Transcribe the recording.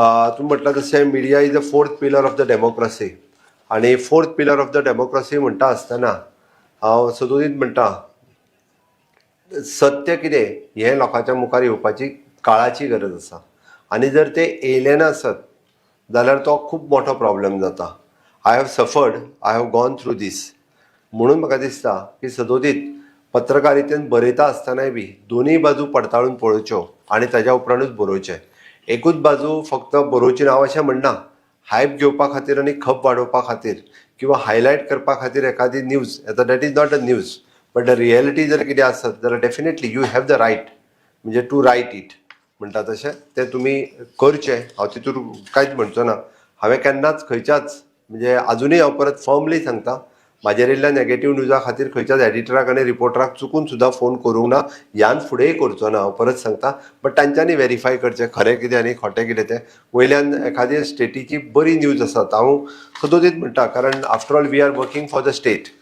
तुम्ही म्हटलं तशें media is the fourth pillar of the democracy आणि fourth pillar of the democracy म्हणटा आसतना हांव सदोदीत म्हणटा सत्य कितें हें लोकांच्या मुखार येवपाची काळाची गरज आसा आनी जर ते येयलें नासत जाल्यार तो खूब मोठो प्रॉब्लेम जाता. I have suffered, I have gone through this. म्हणून म्हाका दिसता की सदोदीत पत्रकारितेन बरयता आसतनाय बी दोनूय बाजू पडताळून पळोवच्यो आनी ताज्या उपरांतूच बरोवचें. एकूच बाजू फक्त बरोवची नांव अशें म्हणना. हायप घेवपा खातीर आनी खप वाडोवपा खातीर किंवा हायलायट करपा खातीर एखादी न्यूज येता that is not a news but the reality जर कितें आसत जाल्यार definitely you have the right म्हणजे टू रायट इट म्हणटा तशें तें तुमी करचें. हांव तितून कांयच म्हणचो ना. हांवें केन्नाच खंयच्याच म्हणजे आजुनूय हांव परत फर्मली सांगता म्हाजेर येयल्ल्या नॅगेटीव न्यूजा खातीर खंयच्याच एडिटराक आनी रिपोर्टराक चुकून सुद्दां फोन करूंक ना. ह्यान फुडेंय करचो ना हांव परत सांगता. बट तांच्यांनी व्हेरीफाय करचें खरें कितें आनी खोटें कितें तें. वयल्यान एखादी स्टेटीची बरी न्यूज आसा हांव सदोदीत म्हणटा कारण after all we are working for the state.